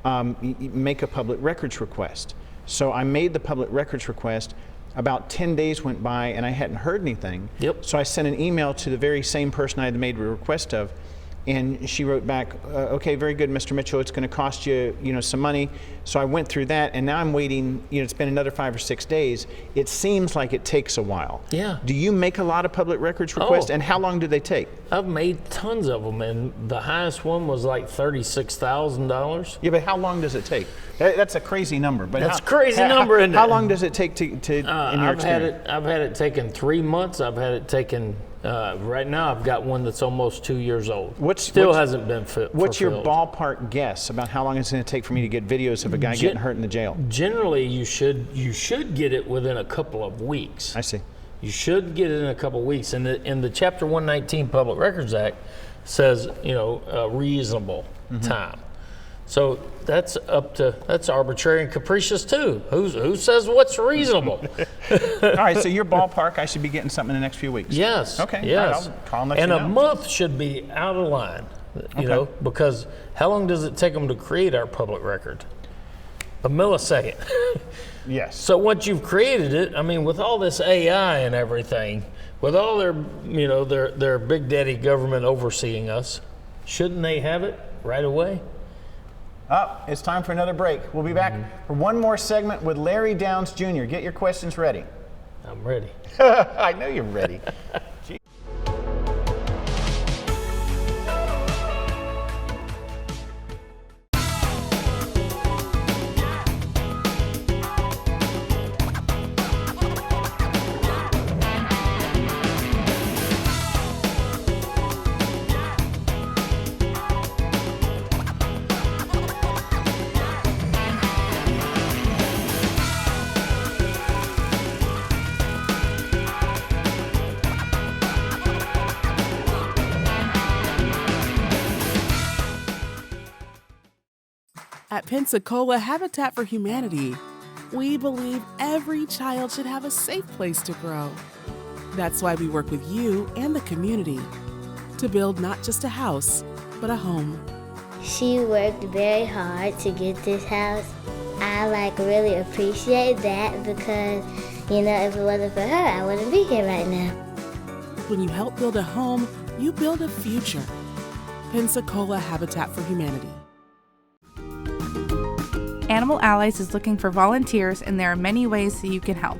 make a public records request. So I made the public records request. About 10 days went by and I hadn't heard anything. Yep. So I sent an email to the very same person I had made a request of, and she wrote back, okay, very good, Mr. Mitchell, it's going to cost you, some money. So I went through that, and now I'm waiting, it's been another 5 or 6 days. It seems like it takes a while. Yeah. Do you make a lot of public records requests, and how long do they take? I've made tons of them, and the highest one was like $36,000. Yeah, but how long does it take? That's a crazy number. But that's a crazy number, isn't it? How long does it take to in your experience? I've had it taken 3 months. I've had it taken, right now I've got one that's almost 2 years old. Still hasn't been fulfilled. What's your ballpark guess about how long it's going to take for me to get videos of a guy getting hurt in the jail? Generally, you should get it within a couple of weeks. I see. You should get it in a couple of weeks. And the Chapter 119 Public Records Act says, a reasonable time. So that's arbitrary and capricious too. Who says what's reasonable? All right, so your ballpark, I should be getting something in the next few weeks. Yes. Okay. Yes. I'll call and let and you a know. month should be out of line, because how long does it take them to create our public record? A millisecond. Yes. So once you've created it, with all this AI and everything, with all their, their big daddy government overseeing us, shouldn't they have it right away? It's time for another break. We'll be back for one more segment with Larry Downs Jr. Get your questions ready. I'm ready. I know you're ready. At Pensacola Habitat for Humanity, we believe every child should have a safe place to grow. That's why we work with you and the community to build not just a house, but a home. She worked very hard to get this house. I really appreciate that because, if it wasn't for her, I wouldn't be here right now. When you help build a home, you build a future. Pensacola Habitat for Humanity. Animal Allies is looking for volunteers, and there are many ways that you can help.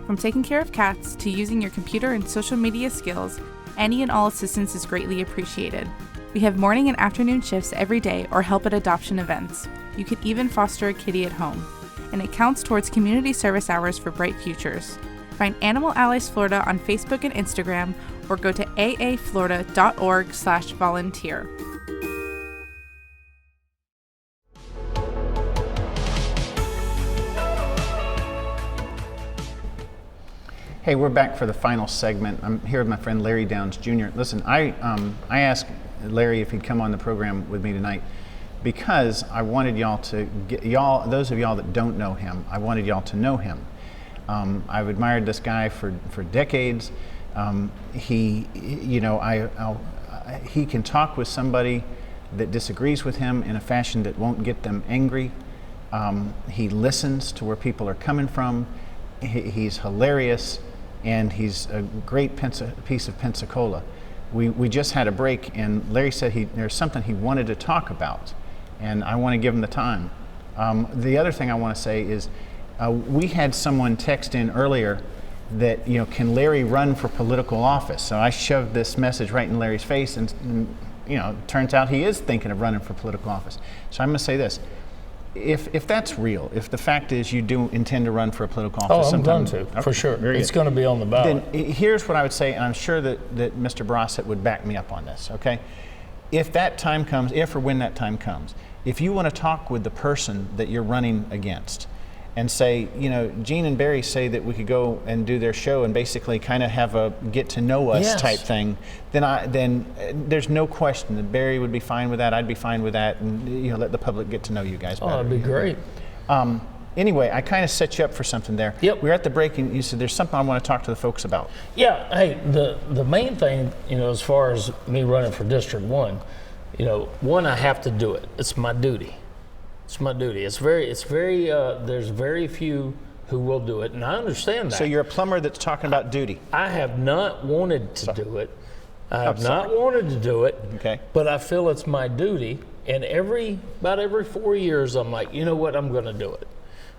From taking care of cats to using your computer and social media skills, any and all assistance is greatly appreciated. We have morning and afternoon shifts every day or help at adoption events. You can even foster a kitty at home. And it counts towards community service hours for bright futures. Find Animal Allies Florida on Facebook and Instagram, or go to aaflorida.org/volunteer. Hey, we're back for the final segment. I'm here with my friend Larry Downs Jr. Listen, I asked Larry if he'd come on the program with me tonight because I wanted y'all to get those of y'all that don't know him, I wanted y'all to know him. I've admired this guy for decades. He can talk with somebody that disagrees with him in a fashion that won't get them angry. He listens to where people are coming from. He's hilarious, and he's a great piece of Pensacola. We just had a break, and Larry said there's something he wanted to talk about, and I want to give him the time. The other thing I want to say is we had someone text in earlier that, can Larry run for political office? So I shoved this message right in Larry's face, and it turns out he is thinking of running for political office. So I'm going to say this. If that's real, if the fact is you do intend to run for a political office sometime, I'm going to, for sure. It's going to be on the ballot. Then here's what I would say, and I'm sure that Mr. Brossett would back me up on this, okay? if that time comes, if or when that time comes, if you want to talk with the person that you're running against and say, you know, Gene and Barry say that we could go and do their show and basically kind of have a get to know us type thing, then there's no question that Barry would be fine with that. I'd be fine with that, and you know, let the public get to know you guys better. Oh, that'd be great. Anyway, I kind of set you up for something there. Yep. We're at the break, and you said there's something I want to talk to the folks about. Yeah. Hey, the main thing, you know, as far as me running for District 1, you know, one, I have to do it. It's my duty. It's my duty. It's very. There's very few who will do it, and I understand that. So you're a plumber that's talking about duty. I have not wanted to do it. I have not wanted to do it. Okay. But I feel it's my duty, and about every 4 years, I'm like, you know what? I'm going to do it.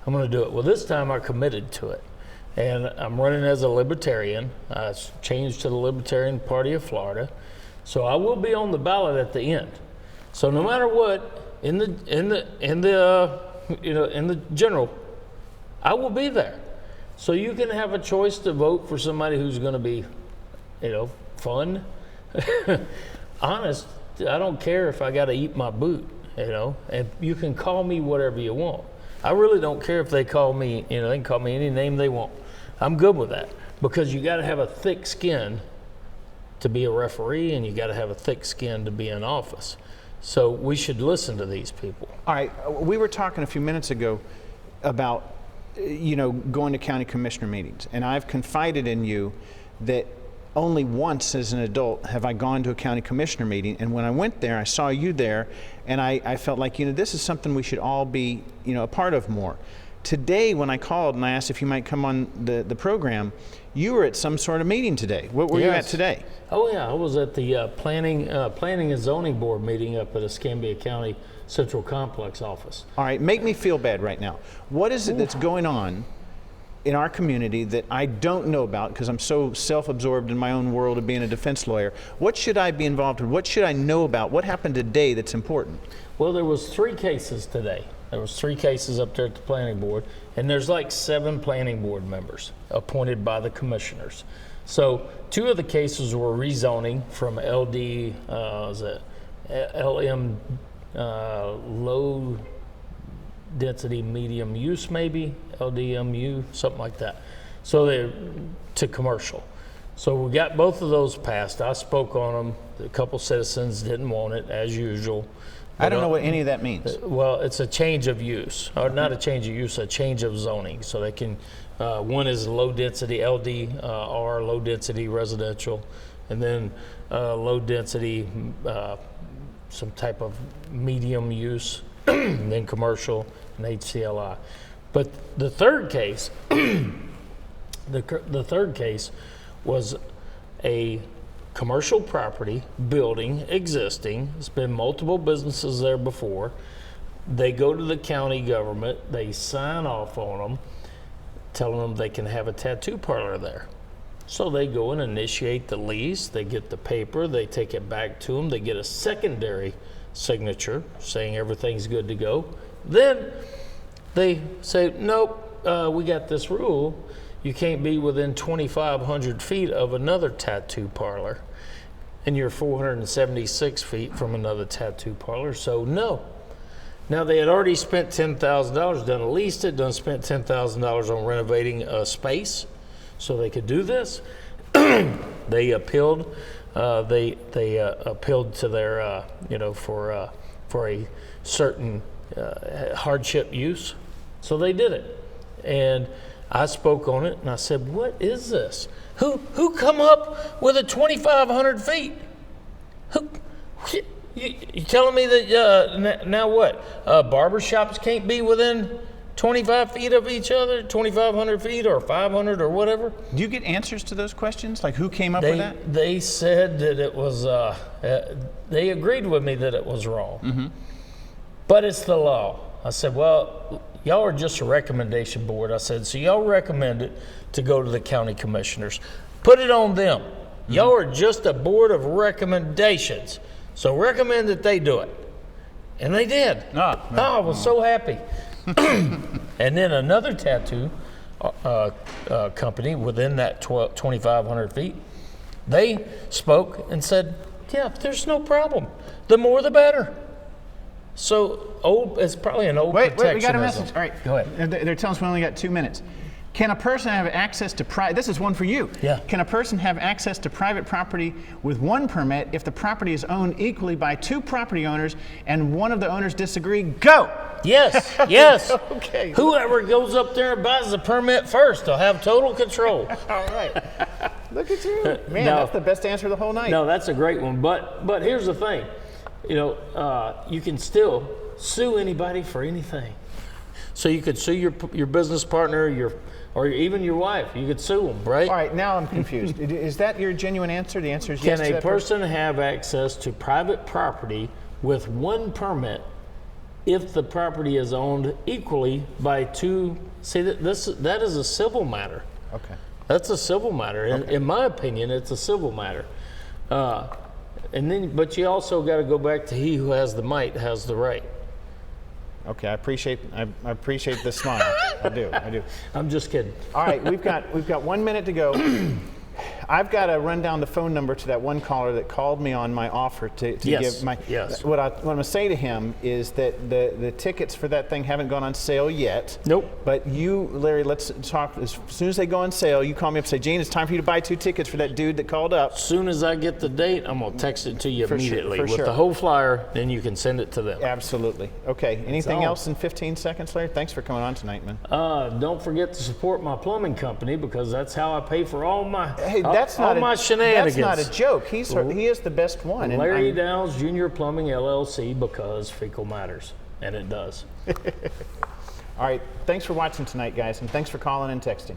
I'm going to do it. Well, this time I committed to it, and I'm running as a Libertarian. I changed to the Libertarian Party of Florida, so I will be on the ballot at the end. So no matter what. In the general, I will be there. So you can have a choice to vote for somebody who's going to be, you know, fun, honest. I don't care if I got to eat my boot, you know, and you can call me whatever you want. I really don't care if they call me, you know, they can call me any name they want. I'm good with that, because you got to have a thick skin to be a referee, and you got to have a thick skin to be in office. So we should listen to these people. All right, we were talking a few minutes ago about, you know, going to county commissioner meetings, and I've confided in you that only once as an adult have I gone to a county commissioner meeting, and when I went there, I saw you there, and I felt like, you know, this is something we should all be, you know, a part of more. Today, when I called and I asked if you might come on the program, you were at some sort of meeting today. What were you at today? Oh yeah, I was at the planning and zoning board meeting up at Escambia County Central Complex office. All right, make me feel bad right now. What is it that's going on in our community that I don't know about because I'm so self-absorbed in my own world of being a defense lawyer? What should I be involved in? What should I know about? What happened today that's important? Well, there was 3 cases today. There was 3 cases up there at the planning board, and there's like 7 planning board members appointed by the commissioners. So 2 of the cases were rezoning from LD, LM, low density medium use, maybe LDMU, something like that. So they're to commercial. So we got both of those passed. I spoke on them. A couple citizens didn't want it, as usual. I don't know what any of that means. Well, it's a change of use, or not a change of use, a change of zoning. So they can, one is low density LDR, low density residential, and then low density, some type of medium use, and then commercial and HCLI. But the third case, the third case was a commercial property, building, existing. There's been multiple businesses there before. They go to the county government, they sign off on them, telling them they can have a tattoo parlor there. So they go and initiate the lease, they get the paper, they take it back to them, they get a secondary signature saying everything's good to go. Then they say, nope, we got this rule. You can't be within 2,500 feet of another tattoo parlor, and you're 476 feet from another tattoo parlor, so no. Now, they had already spent $10,000, done leased it, done spent $10,000 on renovating a space so they could do this. They appealed. They appealed to their, for a certain hardship use, so they did it. And I spoke on it and I said, what is this? Who come up with a 2,500 feet? You telling me that now what? Barbershops can't be within 25 feet of each other, 2,500 feet or 500 or whatever? Do you get answers to those questions? Like who came up with that? They said that it was, they agreed with me that it was wrong. Mm-hmm. But it's the law. I said, well, y'all are just a recommendation board. I said, so y'all recommend it to go to the county commissioners. Put it on them. Mm-hmm. Y'all are just a board of recommendations. So recommend that they do it. And they did. I was so happy. And then another tattoo company within that 2,500 feet, they spoke and said, Yeah, there's no problem. The more the better. So it's probably an old Wait, we got a protectionism. message. All right, go ahead. They're telling us we only got 2 minutes. Can a person have access to this is one for you. Yeah. Can a person have access to private property with one permit if the property is owned equally by 2 property owners and one of the owners disagree? Go! Yes, yes. Okay. Whoever goes up there and buys the permit first, they'll have total control. All right. Look at you. Man, No. that's the best answer of the whole night. No, that's a great one. But here's the thing. You can still sue anybody for anything. So you could sue your business partner, or even your wife. You could sue them, right? All right, now I'm confused. Is that your genuine answer? The answer is yes. Can to a that person have access to private property with one permit if the property is owned equally by 2? See, that is a civil matter. Okay. That's a civil matter. In my opinion, it's a civil matter. But you also got to go back to he who has the might has the right. Okay, I appreciate the smile. I do. I'm just kidding. All right, we've got 1 minute to go. I've got to run down the phone number to that one caller that called me on my offer to Yes, give my. yes. What I'm going to say to him is that the tickets for that thing haven't gone on sale yet. Nope. But you, Larry, let's talk. As soon as they go on sale, you call me up and say, Gene, it's time for you to buy 2 tickets for that dude that called up. As soon as I get the date, I'm going to text it to you immediately with sure. the whole flyer, then you can send it to them. Absolutely. Okay. Anything all. else in 15 seconds, Larry? Thanks for coming on tonight, man. Don't forget to support my plumbing company because that's how I pay for all my that's all not my shenanigans. That's not a joke. He is the best one. and Larry Downs Jr. Plumbing LLC, because fecal matters, and it does. All right. Thanks for watching tonight, guys, and thanks for calling and texting.